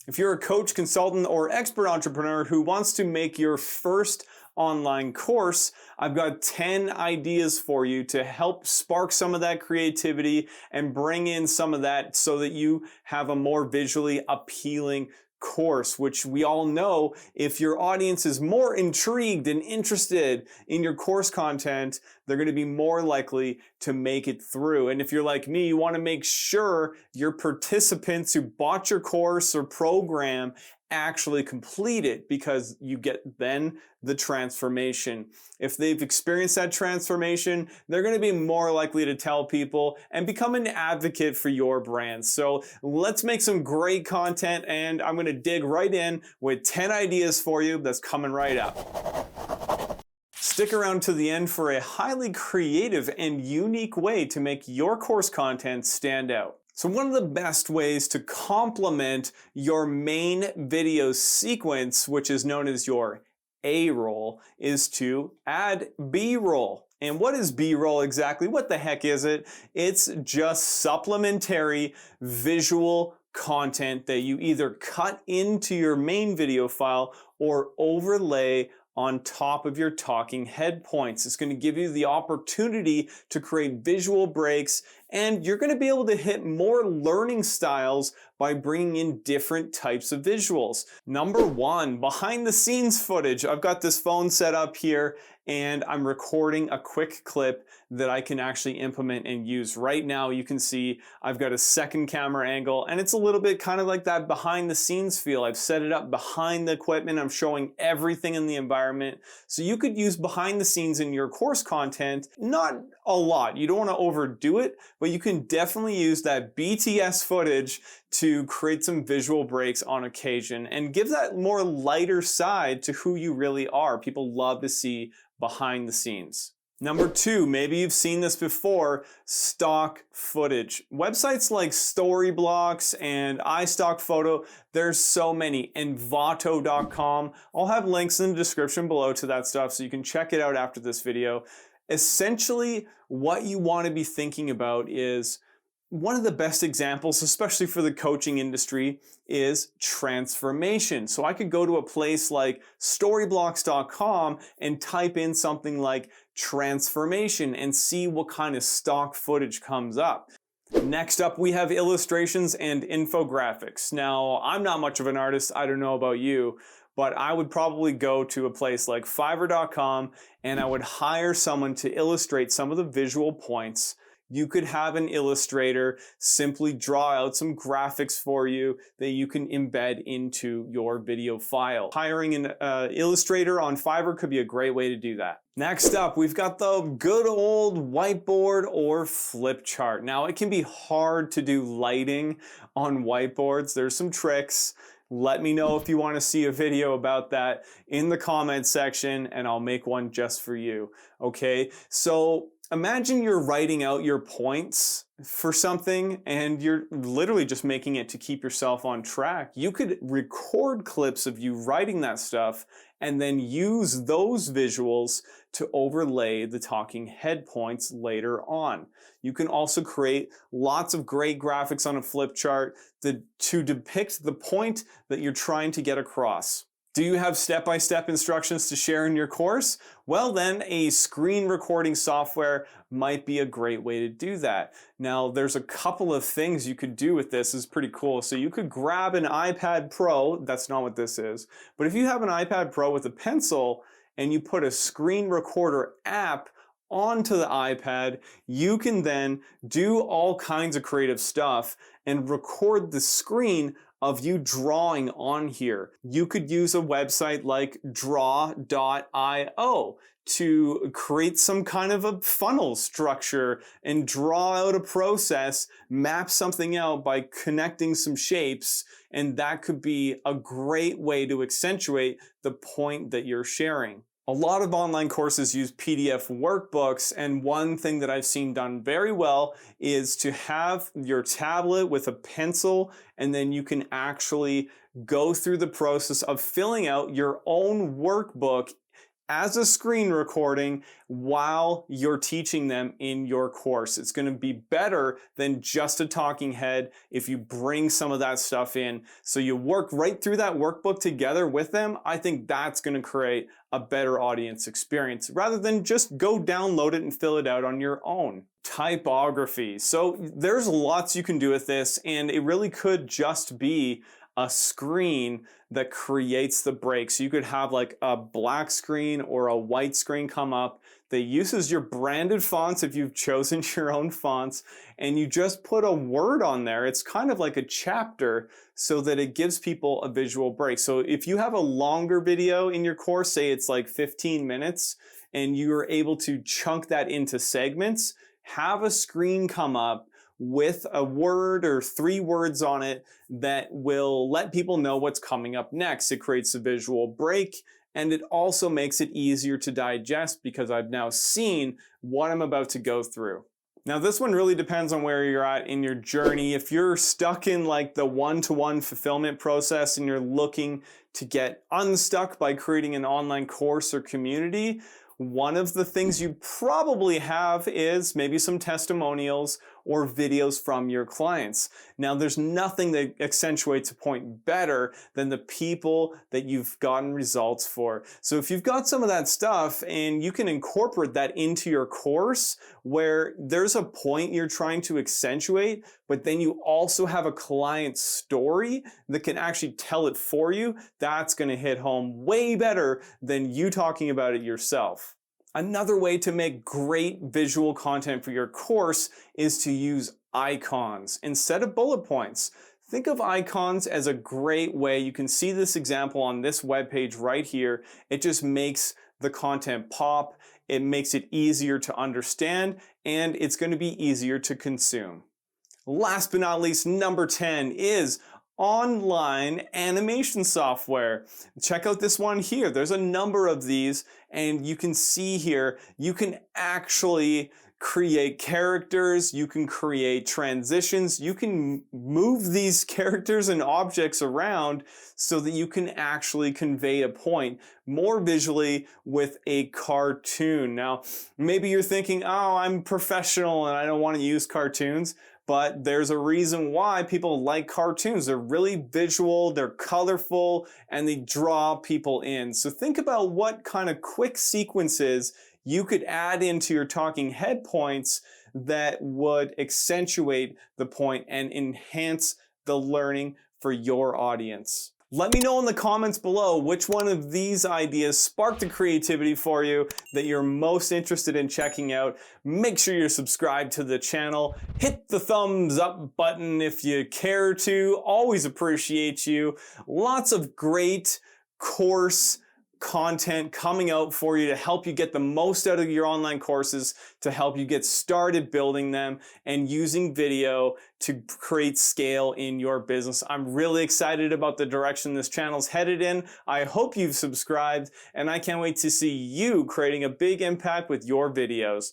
If you're a coach, consultant, or expert entrepreneur who wants to make your first online course, I've got 10 ideas for you to help spark some of that creativity and bring in some of that so that you have a more visually appealing course, which we all know if your audience is more intrigued and interested in your course content, they're going to be more likely to make it through. And if you're like me, you want to make sure your participants who bought your course or program actually complete it, because you get then the transformation. If they've experienced that transformation, they're going to be more likely to tell people and become an advocate for your brand. So let's make some great content, and I'm going to dig right in with 10 ideas for you that's coming right up. Stick around to the end for a highly creative and unique way to make your course content stand out. So one of the best ways to complement your main video sequence, which is known as your A-roll, is to add B-roll. And what is B-roll exactly? What the heck is it? It's just supplementary visual content that you either cut into your main video file or overlay on top of your talking head points. It's going to give you the opportunity to create visual breaks, and you're going to be able to hit more learning styles by bringing in different types of visuals. Number one, behind the scenes footage. I've got this phone set up here and I'm recording a quick clip that I can actually implement and use. Right now you can see I've got a second camera angle, and it's a little bit kind of like that behind the scenes feel. I've set it up behind the equipment. I'm showing everything in the environment. So you could use behind the scenes in your course content. Not a lot. You don't want to overdo it, but you can definitely use that BTS footage to create some visual breaks on occasion and give that more lighter side to who you really are. People love to see behind the scenes. Number two, maybe you've seen this before, stock footage. Websites like Storyblocks and iStock Photo, there's so many, and Vato.com. I'll have links in the description below to that stuff so you can check it out after this video. Essentially, what you want to be thinking about is, one of the best examples, especially for the coaching industry, is transformation. So I could go to a place like storyblocks.com and type in something like transformation and see what kind of stock footage comes up. Next up, we have illustrations and infographics. Now, I'm not much of an artist. I don't know about you, but I would probably go to a place like Fiverr.com and I would hire someone to illustrate some of the visual points. You could have an illustrator simply draw out some graphics for you that you can embed into your video file. Hiring an illustrator on Fiverr could be a great way to do that. Next up, we've got the good old whiteboard or flip chart. Now, it can be hard to do lighting on whiteboards. There's some tricks. Let me know if you want to see a video about that in the comments section, and I'll make one just for you. Okay, so imagine you're writing out your points for something and you're literally just making it to keep yourself on track. You could record clips of you writing that stuff and then use those visuals to overlay the talking head points later on. You can also create lots of great graphics on a flip chart to depict the point that you're trying to get across. Do you have step-by-step instructions to share in your course? Well then, a screen recording software might be a great way to do that. Now, there's a couple of things you could do with this. It's pretty cool. So you could grab an iPad Pro. That's not what this is. But if you have an iPad Pro with a pencil and you put a screen recorder app onto the iPad, you can then do all kinds of creative stuff and record the screen of you drawing on here. You could use a website like draw.io to create some kind of a funnel structure and draw out a process, map something out by connecting some shapes, and that could be a great way to accentuate the point that you're sharing. A lot of online courses use PDF workbooks, and one thing that I've seen done very well is to have your tablet with a pencil, and then you can actually go through the process of filling out your own workbook as a screen recording while you're teaching them in your course. It's going to be better than just a talking head if you bring some of that stuff in. So you work right through that workbook together with them. I think that's going to create a better audience experience rather than just go download it and fill it out on your own. Typography. So there's lots you can do with this, and it really could just be a screen that creates the break. So you could have like a black screen or a white screen come up that uses your branded fonts if you've chosen your own fonts, and you just put a word on there. It's kind of like a chapter so that it gives people a visual break. So if you have a longer video in your course, say it's like 15 minutes, and you're able to chunk that into segments, have a screen come up with a word or 3 words on it that will let people know what's coming up next. It creates a visual break, and it also makes it easier to digest because I've now seen what I'm about to go through. Now this one really depends on where you're at in your journey. If you're stuck in like the one-to-one fulfillment process and you're looking to get unstuck by creating an online course or community, one of the things you probably have is maybe some testimonials or videos from your clients. Now, there's nothing that accentuates a point better than the people that you've gotten results for. So if you've got some of that stuff and you can incorporate that into your course where there's a point you're trying to accentuate, but then you also have a client story that can actually tell it for you, that's going to hit home way better than you talking about it yourself. Another way to make great visual content for your course is to use icons instead of bullet points. Think of icons as a great way. You can see this example on this webpage right here. It just makes the content pop. It makes it easier to understand, and it's going to be easier to consume. Last but not least, number 10 is online animation software. Check out this one here. There's a number of these, and you can see here, you can actually create characters, you can create transitions, you can move these characters and objects around so that you can actually convey a point more visually with a cartoon. Now, maybe you're thinking, oh, I'm professional and I don't want to use cartoons. But there's a reason why people like cartoons. They're really visual, they're colorful, and they draw people in. So think about what kind of quick sequences you could add into your talking head points that would accentuate the point and enhance the learning for your audience. Let me know in the comments below which one of these ideas sparked the creativity for you that you're most interested in checking out. Make sure you're subscribed to the channel. Hit the thumbs up button if you care to. Always appreciate you. Lots of great course content coming out for you to help you get the most out of your online courses, to help you get started building them and using video to create scale in your business. I'm really excited about the direction this channel's headed in. I hope you've subscribed, and I can't wait to see you creating a big impact with your videos.